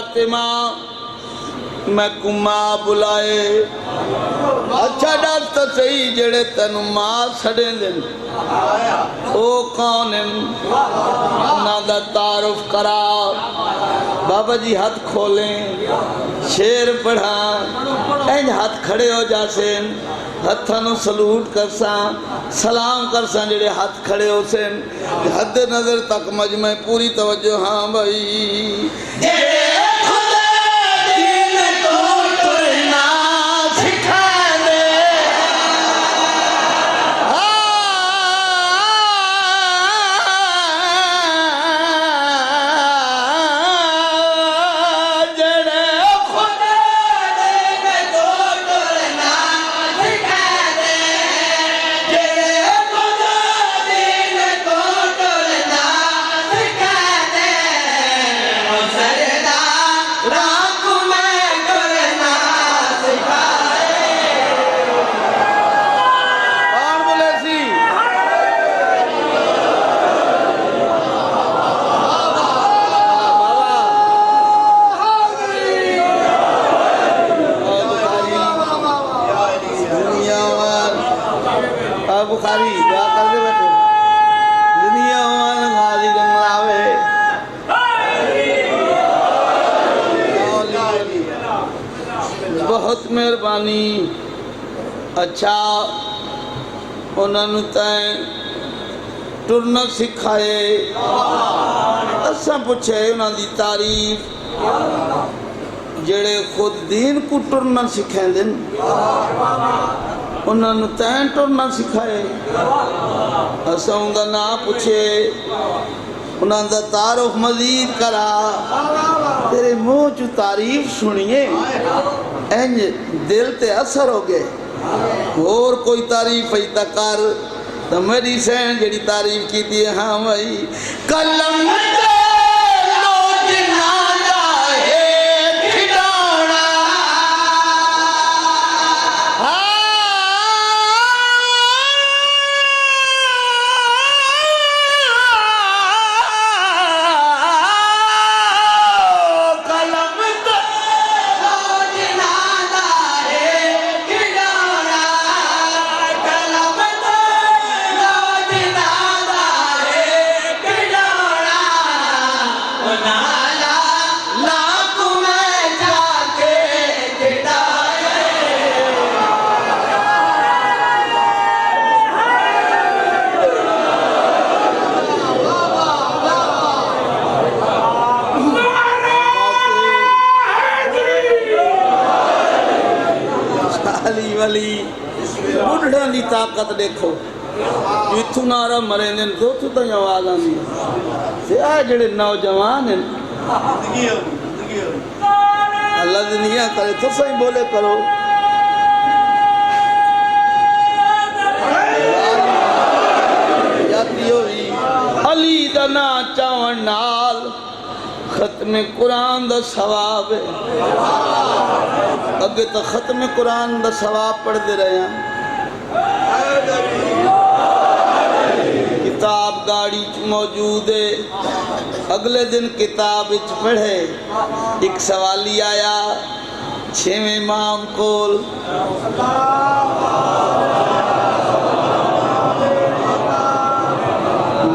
फातिमा मैं कुमा बुलाए अच्छा दस तो सही जेड़े तेन मां सड़े दिन ओ कौन ना दा तारुफ करा बाबा जी हाथ खोलें शेर पढ़ा इंज हाथ खड़े हो जासे हथां सलूट करसा सलाम करसा जेड़े हाथ खड़े हो सन हद नजर तक मजमे पूरी तवज्जो हाँ भाई बुखारी दुआ कर दे बेटे दुनिया वाल गाजी रंगलावे बहुत मेहरबानी अच्छा उन्होंने तैं टुरना सिखाए असा पूछे उन्होंने तारीफ जेड़े खुद दीन को टुरना सिखाते उन्होंने तैं टुरना सिखाए असा उनका ना पूछे उन्होंने तारुफ मजीद करा तेरे मुँह चू तारीफ सुनिए इंज दिल ते असर हो गए और कोई तारीफ ही तक कर तो मेरी सैन जी तारीफ की थी हाँ भाई कलम वाली बुढ़ा की ताकत देखो इथू नारा मरे दिन तो उथू तक आवाज आती है जेड़े नौजवान हैं अल्लाह दुनिया करे तो सही बोले करो अली दा ना चावन नाल खत्म कुरान दा सवाब अगे तो खत्म कुरान दा सवाब पढ़ते रहे किताब गाड़ी मौजूद है अगले दिन किताब पढ़े एक सवाली आया छेवें इमाम कोल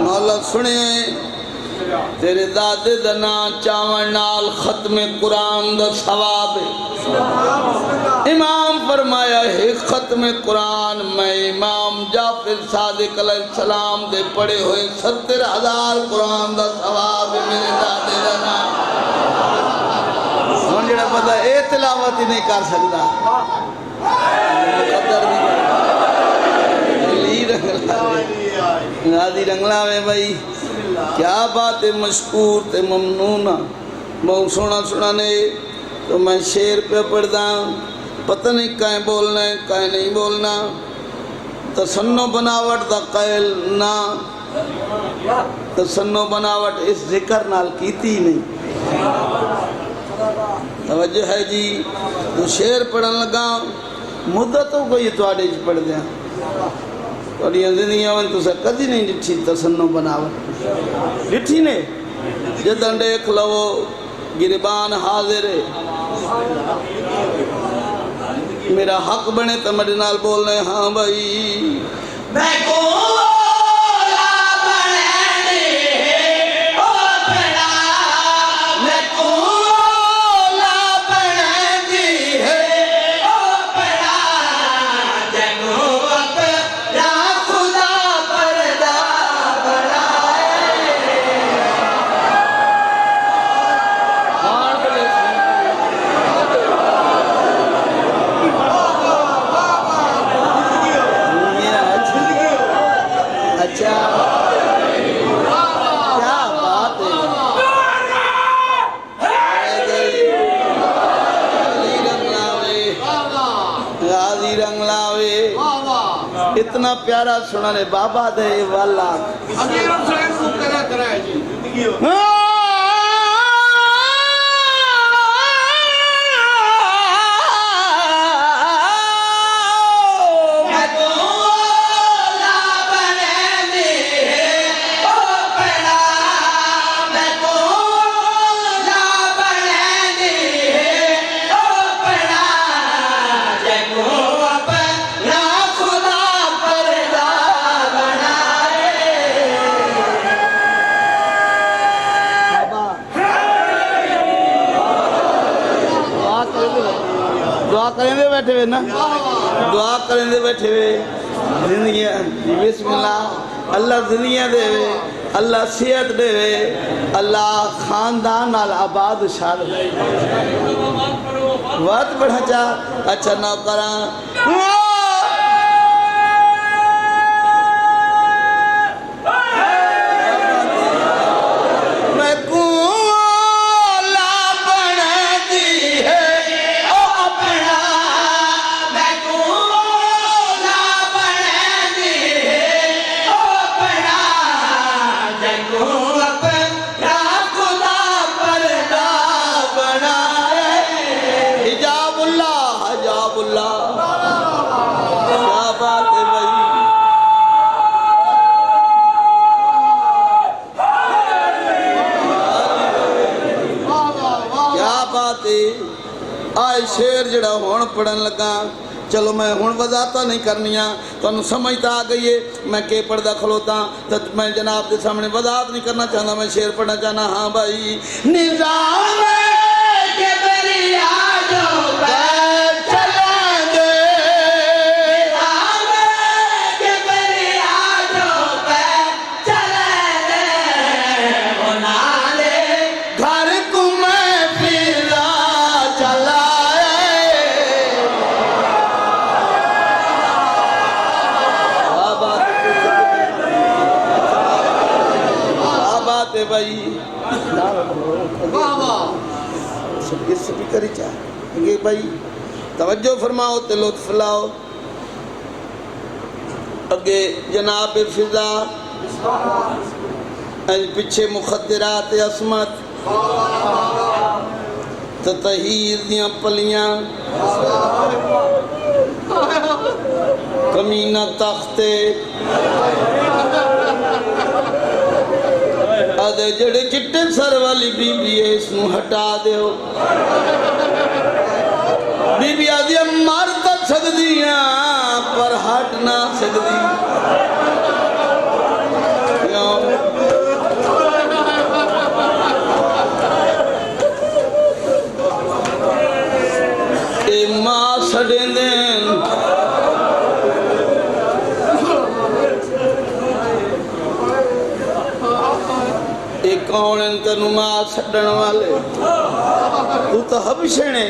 मौला सुने तेरे दादे दा ना चावन नाल खत्म कुरान दा सवाब इमाम फरमाया है खत्म कुरान मैं इमाम जाफर सादिक अलैहिस्सलाम दे पढ़े हुए 70,000 कुरान दा सवाब मेरे दादे दा नाम हुन जेड़ा बंदा ए तिलावत ही नहीं कर सकता मुकद्दर ली रंगला में भाई क्या बात है मशकूर ते ममनून बहुत सोना सोना ने तो मैं शेर पे पढ़दा पता नहीं कहीं बोलना है कहीं नहीं बोलना तसन्नो बनावट दा कैल ना तसन्नो बनावट इस जिक्र नाल कीती नहीं तवज्जो है जी तो शेर पढ़न लगा मुद्दत हो गई तुहाडे च पढ़ दिया तुहाडियां जिंदगियां में तुसा कदी नहीं डिठी तसन्नो बनावट डिठी ने जदों देख लवो गिरबान हाजिर है मेरा हक बने तो मेरे नाल बोलने हाँ भाई मैं इतना प्यारा सुना ने बाबा दे वाला दुआ करेंदे बैठे हुए ना दुआ करेंदे बैठे हुए जिंदगी बिस्मिल्लाह अल्लाह जिंदगियां देवे अल्लाह सेहत देवे अल्लाह खानदान नाल आबाद शाद बात बढ़ा चा अच्छा ना करा आए शेर जड़ा हुण पढ़न लगा चलो मैं हुण वजाहत नहीं करनिया तुहानू समझ तो आ गई है मैं के पढ़दा खलोता तो मैं जनाब के सामने वजाहत नहीं करना चाहता मैं शेर पढ़ना चाहना हाँ भाई निजाम के दरिया जो भाई स्पीकर चाहिए भाई तवज्जो फरमाओ ते लुत्फ लाओ अगे जनाब फिजा पिछे मुखदरात असमत तहीर दियां पलियां कमीना तख्ते आदे जड़े चिट्टे सर वाली बीबी है इसनू हटा दो बीबी आदि मर तो सकती पर हट ना सकती मां सड़े कौन तेन मां छड़न वाले तू तो हबशने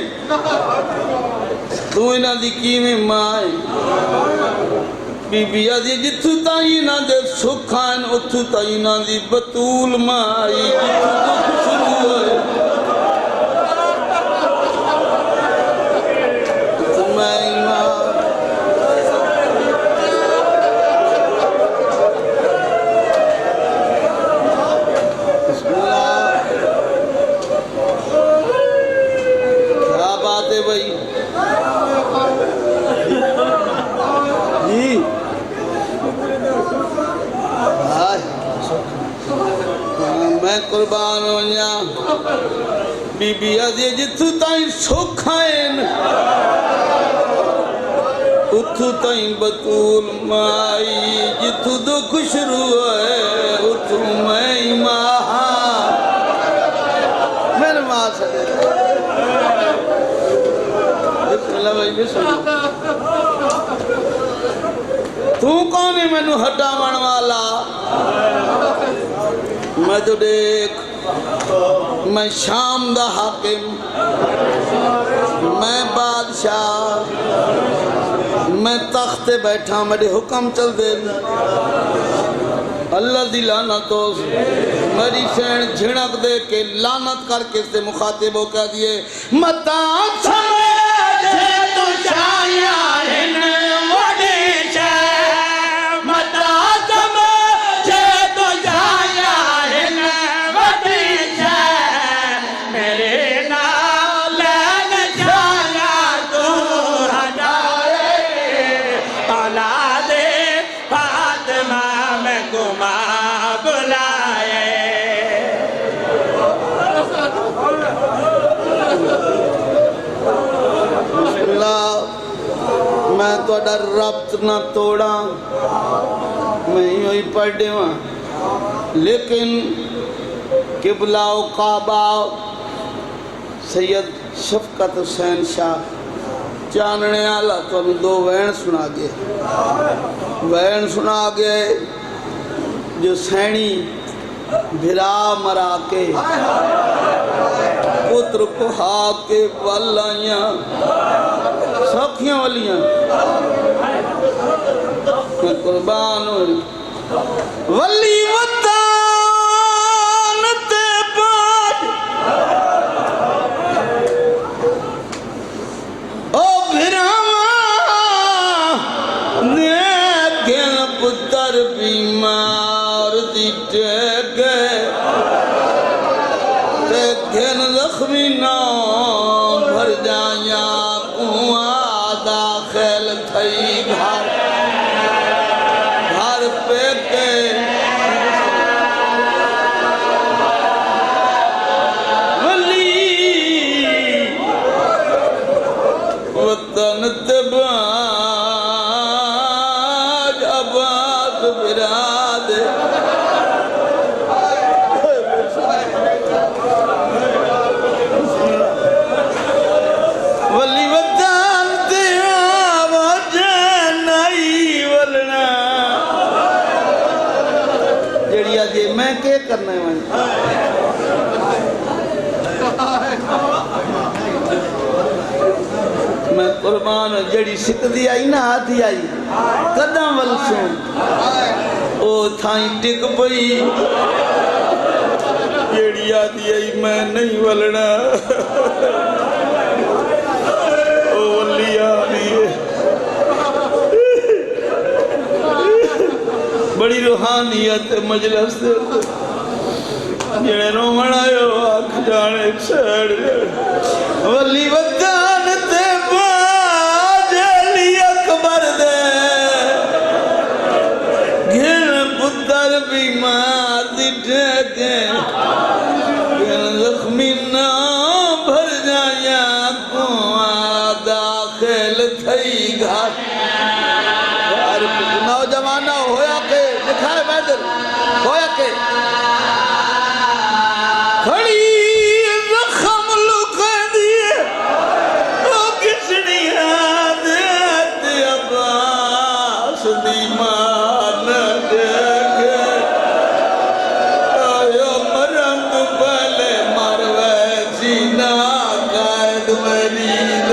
तू इन्हां दी किवें मां है बीबी आदि जिथों ताई इन्हां दे सुख आन उत्थों ताई इन्हां दी बतूल मां आई जिथों दुख शुरू होए मैं कुर्बान हो जा बीबी अजे जिथू ताई सुख आइन उथू ताई बतूल माई जिथू दुख शुरू है उथू मैं महा मेरे मां सदे तू कौन है मैनू हटावन वाला मैं तो देख मैं शाम दा हाकिम मैं बादशाह मैं तख्ते बैठा मेरे हुक्म चल दे अल्लाह दी लानत हो मेरी सैन झिड़क दे के लानत करके से मुखातिब हो कह दिए मता समझे तू शाया मैं तोड़ा रब्त ना तोड़ा मैं ही पढ़ देवा लेकिन किबलाओ काबा सैयद शफकत हुसैन शाह चानने आला तो दो वैन सुना गए जो सैनी भिरा मरा के पुत्र को हा के वालियां सौखियां वालियां मैं कुर्बान हो वली वतन ते बाज ओ भिरावा ने गेल पुत्र बीमार दी टेके ते गेल जख्मी ना भर जाया दाखिल थई घर पे के वली वतन तबाज आबाद बिराद वली मैं क्या करना है मैं कुर्बान जड़ी सिकदी आई ना हाथी आई कदम वल सुन ओ थाई टिक पई जड़ी आदि आई मैं नहीं वलना ओ वलिया बड़ी रूहानियत मजलिस जेड़े रोवण आयो आख जाने छड़ वली वदान ते बाजली अकबर दे गिल पुत्र बीमार दी ढके गिल जख्मी ना भर जाया को दाखिल थई घर नौजवान होया के दिखाए मैदर होया के खड़ी जख्म लुक दिए ओ किसनी याद अब्बास दी मान देखे आयो मरंग पले मरवे सीना कैद मरीद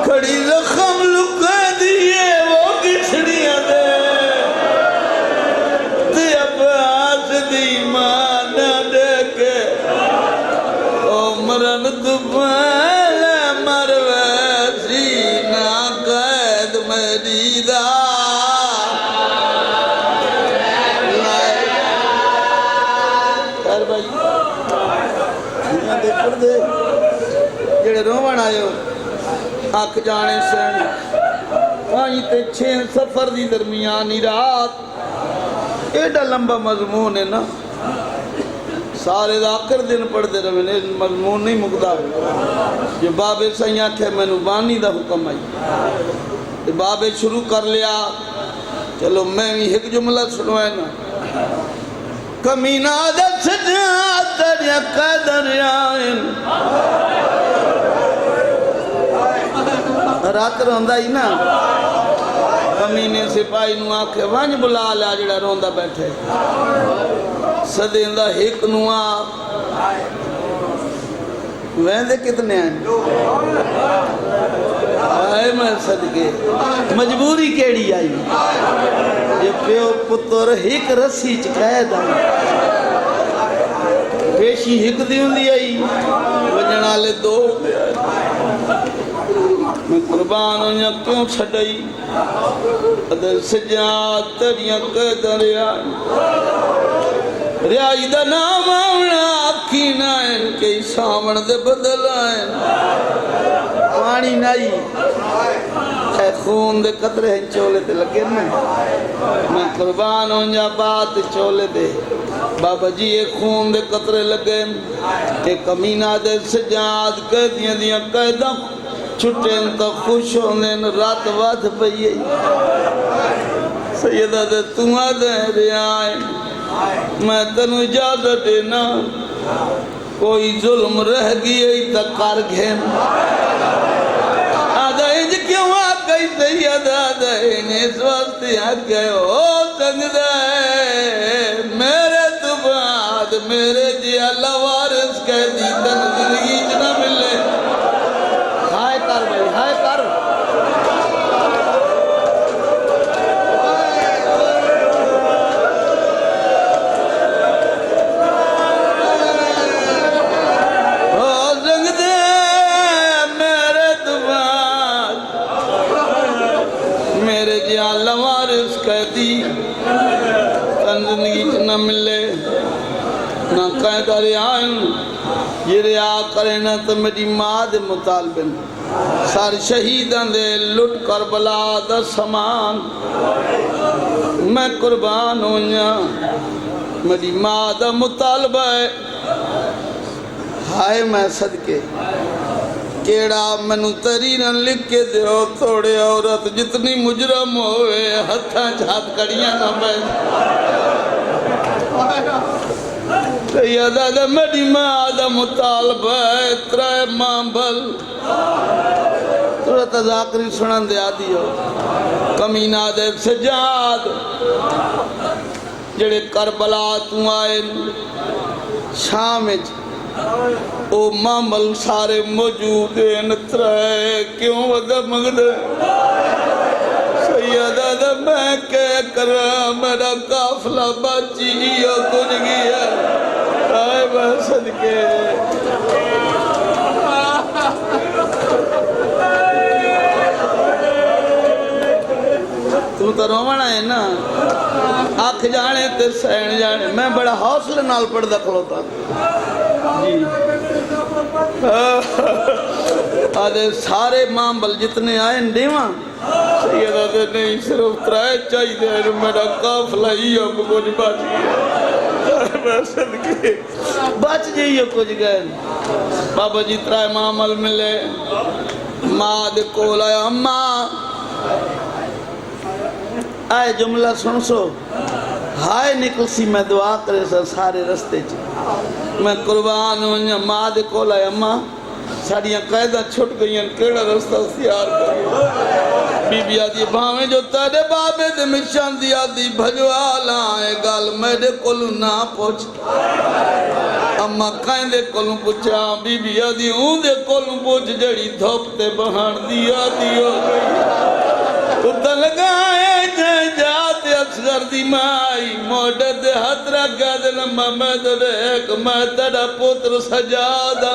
खड़ी जख्म लुक दिए वो किसड़ियां दे अब्बास दी मान देके ओ मरन दुबाला मरवे सीना कैद जेड़े रोवण आयो अख जाने सैन 5 ते 6 सफर दी दरमियानी रात एडा लंबा मजमून है ना सारे आखिर दिन पढ़ते रहे मजमून नहीं मुकता जो बाबे सही आखे मैनू बानी का हुक्म आई तो बाबे शुरू कर लिया चलो मैं भी एक जुमला सुनवाए ना कमीना दस रात रोंदा ही ना कमीने सिपाही नू आखे वंज बुला लिया जड़ा रोंदा बैठे सदेंदा हिक नुआ वैंदे कितने हैं आए मैं सदके मजबूरी केड़ी आई जे प्यो पुत्र हिक रस्सी च कैद आई पेशी हिक दी हुंदी आई वजण वाले दो हुंदे आए मैं कुर्बान होया क्यों छड़ई अदे सजाद तड़ियां कदर रियाई दा नाम आवना आखी ना इनके सावण दे बदल आए पानी नहीं है खून दे कतरे चोले ते लगे ना मैं कुर्बान हो जा बात चोले दे बाबा जी ये खून दे कतरे लगे ते कमीना दे सजाद कैदियां दियां कैदा छुट्टे तो खुश होने रात वाद पई सैयदा दे तू आदे रिया मैं तेनू इजाजत देना कोई जुल्म रह गई तो कर घेन आदा इंज क्यों आ गई सैयदा दे इस वास्ते आ गए ओ संगदा मेरे तो बाद मेरे जिया लवारिस कह दी तन जिंदगी च ना मिले हाय कर भाई हाय कर कहती जिंदगी च न मिले ना कह कर ये रिया करे ना तो मेरी माँ दे मुतालबे सर शहीदां दे लुट कर बला दा समान मैं कुर्बान होया मेरी माँ दा मुतालबा है हाय मैं सदके केड़ा मैनू तरी न लिख के दो थोड़े औरत जितनी मुजरम होवे हथा हाथ कड़ियां ना मैं सैयदा मेरी मां दा मुतालबा है त्रै मांबल तुरंत जाकरी सुनन दे आदी हो कमीना दे सजाद जेड़े करबला तू आए शाम ओ मामल सारे मौजूद त्रै क्यों वदा मंगद सैयदा दा मैं क्या करा मेरा काफला बाची कुछ गया आए मैं सदके तू तो रोवण है ना अख जाने ते सैन जाने मैं बड़ा हौसले नाल पढ़दा खलोता जी आदे सारे मामल जितने आए देवा सैयदा दे नहीं सिर्फ त्रै चाहिए मेरा काफला ही अब कुछ बच गया बच जाइए कुछ गए बाबा जी त्रै मामल मिले माँ दे कोल आया अम्मा आए जुमला सुन सो हाय निकल सी मैं दुआ करे सारे रस्ते च मैं कुर्बान हो माँ दे कोल आया अम्मा साड़ियां कैदा छुट गई केड़ा रास्ता इख्तियार करिए बीबी आदि भावे जो तेरे बाबे दे मिशां दी आदि भजवा लाए गल मेरे कोल ना पूछ अम्मा कहंदे कोल पूछा बीबी आदि ऊंदे कोल पूछ जड़ी धोप ते बहान दी आदि हो गई उद लगाए जाते असगर पैदर दी माई मोटे दे हाथ रखा देना मैं देख मैं तेरा पुत्र सजादा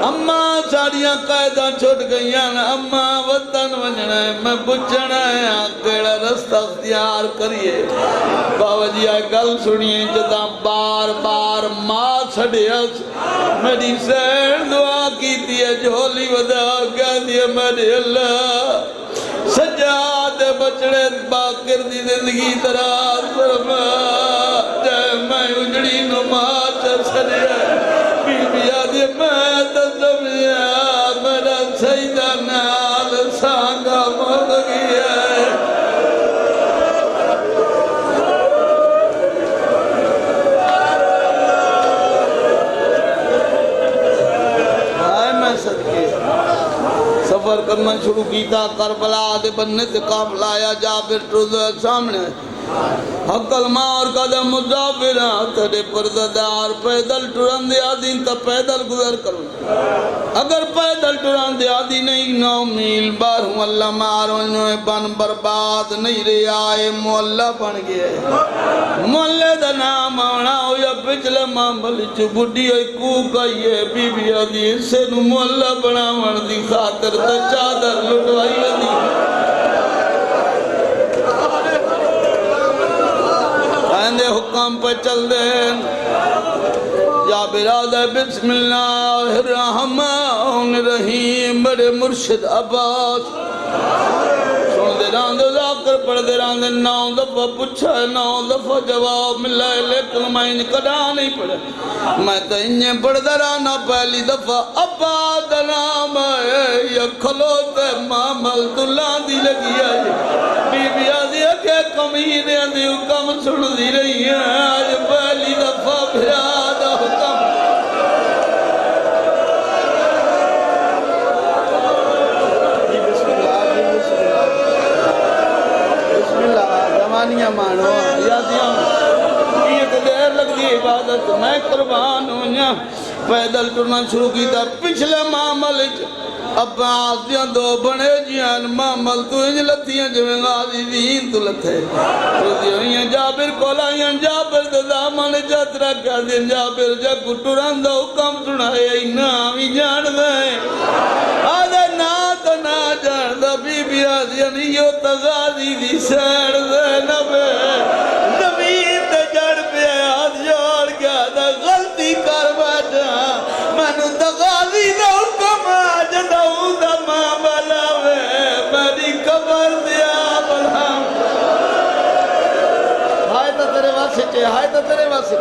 अम्मा साड़ियां कायदा छुट गई अम्मा वतन वजना मैं पुछना है केड़ा रस्ता अख्तियार करिए बाबा जी आ गल सुनिए जदा बार बार मां छड़िया मेरी सैन दुआ की झोली वधा कह दिया मेरे अल्लाह सजाद बचड़े बाकर दी जिंदगी दराज फरमा जय मैं उजड़ी नु मार छड़िया बीबिया दे मैं तो समझा मेरा सईदा नाल सांगा मुक गया सफर करना शुरू किया करबला दे बनने ते काफला आया जाबिर टुरदा सामने हकल मार कदम मुसाफिर तेरे परदादार पैदल टुरन दे आदि तो पैदल गुजर करो अगर पैदल टुरन दे आदि नहीं 9 मील बार अल्लाह मारो बन बर्बाद नहीं रे आए मोहल्ला बन गया मोहल्ले दा नाम आना हो या पिछले मामले च बुढ़ी होई कूक आई है बीबी आदि इसे नु मोहल्ला बनावन दी खातिर ते चादर लुटवाई वदी हुक्म पे चल दे या बिराद बिस्मिल्लाहिर्रहमानिर्रहीम बड़े मुर्शिद अब्बास सुन दे रांदे जाकर पढ़ दे रांदे 9 दफा पूछा 9 दफा जवाब मिला लेकिन मैं कदा नहीं पढ़ा मैं तो इन्हें पढ़दा रहना पहली दफा अब्बा दा नाम है खलोते मामल दुल्ला दी लगी है बीबिया दी के कमीने दी हुक्म सुनदी रही है आज पहली दफा फिरा दा हुक्म बिस्मिल्लाह जवानियां मानो यादियां ये तो देर लगदी इबादत मैं कुर्बान होया पैदल टुरना शुरू किया पिछले मामल अब्बास दियां 2 बने जियान मामल तू इंज लत्तियां जिवें गाजी दीन तू लथे रोदी होइयां जाबिर कोल आइयां जाबिर दा दामन यात्रा कर दिन जाबिर जग टुरन दा हुक्म सुनाए इना भी जान दे आदे ना तो ना जान दा बीबिया दी यो तगाजी दी सैर दे नबे जमीन ते जड़ पे हाथ जोड़ के दा गलती कर बैठा मैनू तगाजी दा हुक्म आज दाऊद मामला वे मेरी कबर दिया बला हाय तो तेरे वास्ते हाय तो तेरे वास्ते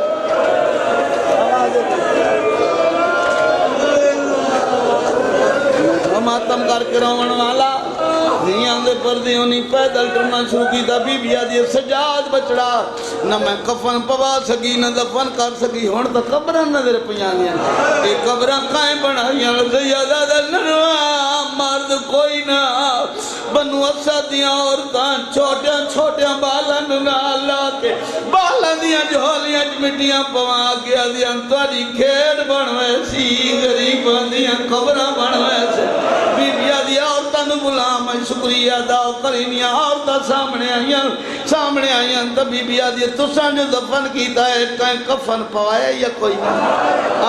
मातम करके रोवन वाला धियां दे पर्दे होनी पैदल टुरना शुरू किया बीबिया दी सजाद बचड़ा न मैं कफन पवा सकी न दफन कर सकी हुण तो कब्रां नजर पियां ये कब्रां काए बनाइयां ज़ियादा नरवा मर्द कोई ना बनु असद दियां औरतां छोटे छोटे बालन नाल ला के बालां दियां झोलियां च मिट्टियां पवा के आदियां तुहाडी खेड बनवे सी गरीबां दियां कब्रां बनवे सी बीबिया दी औरतां नूं बुला मैं शुक्रिया अदा करीनिया औरतां सामने आईयां तो बीबिया दी तुसां जो दफन कीता है कहीं कफन पवाया या कोई ना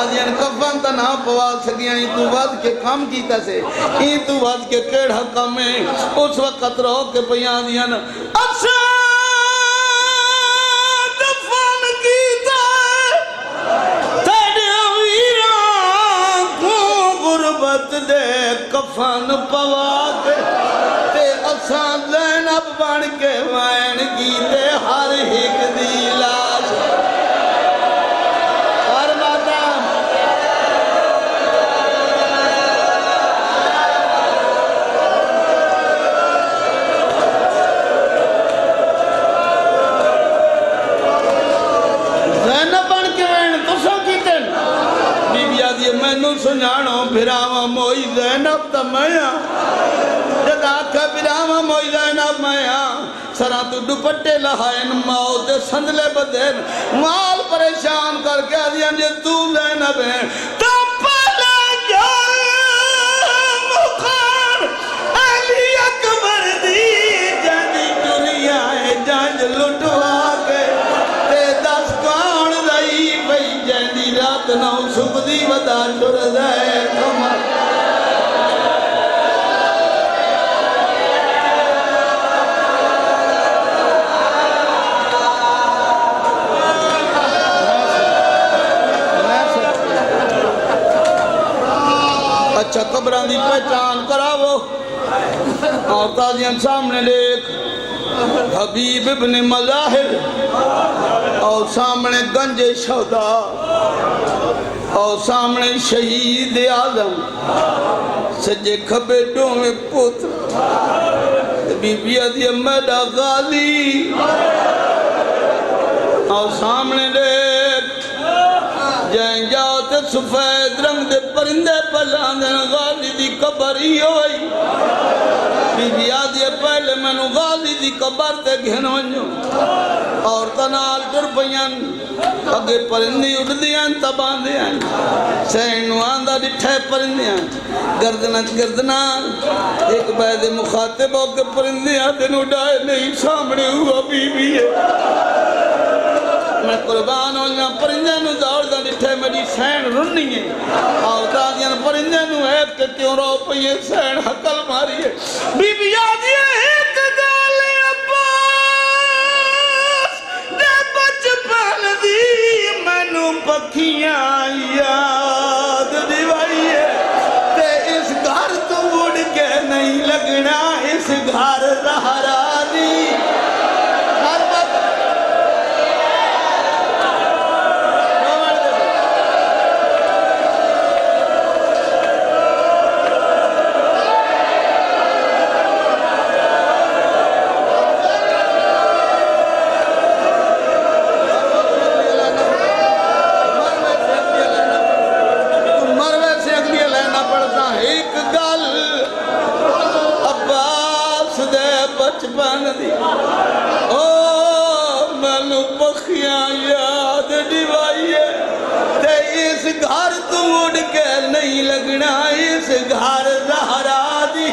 आदियां कफन तो ना पवा सकियां तू वध के काम कीता से तू वध के केड़ा काम है उस वक्त रो के पियां दियां अच्छा दफन कीता तेरे वीरां को गुरबत दे कफन पवा के ते असां ज़ैनब बन के वैन कीते हर एक दी लाश हर माता ज़ैनब बन के वैन तुसां कीते बीबिया दी मैनू सुझाणो फिरावा मोई ज़ैनब ता मैं बिरावा मोई ज़ैनब मैं सरा तू दुपट्टे लहायन मौत संदले बदेन माल परेशान करके आदियां जे तू ज़ैनब है तो पहले मुखार अली अकबर दी जंज दुनिया है जंज लुटो वदा शुर जाए कमर अच्छा कब्र की पहचान करावो और ताजियां सामने देख हबीब इब्न मज़ाहिर और सामने गंजे शौदा और सामने शहीद आजम सजे खबे डोमे पुत्र बीबी दी मेरा गाजी और सामने देख जै जाते सफेद रंग दे परिंदे पलांदे गाजी दी कबर ही होई बीबी आदि पहले मैनू गाजी दी कबर ते घेन वञो और तनाल टुर पईयन अगे परिंदी उड़दियां तबांदियां सैन आंदा डिठे परिंदियां गर्दना गर्दना एक बैदे मुखातिब होके परिंदे तेन उड़ाए नहीं सामने हुआ बीबी है मैं कुर्बान हो जा परिंदे नु दौड़दा डिठे मेरी सैन रुन्नी है और ताजियां परिंदे नु एक के क्यों रो पईए सैन हकल मारी है बीबी आदि एक गल अब्बास दे बचपन दी मैनू पखियां याद दिवाई है ते इस घर तू उड़ के नहीं लगना इस घर रहरा दी बचपन दी ओ मैनू पखियां याद दिवाइए ते इस घर तू उड़ के नहीं लगना इस घर ज़हरा दी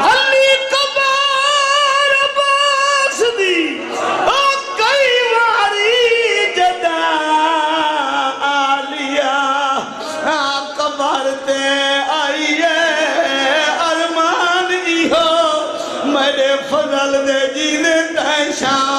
हली कबार अब्बास दी ओ कई वारी जदा आलिया कबरते आइए अरमान इहो मेरे फजल दे जीने शान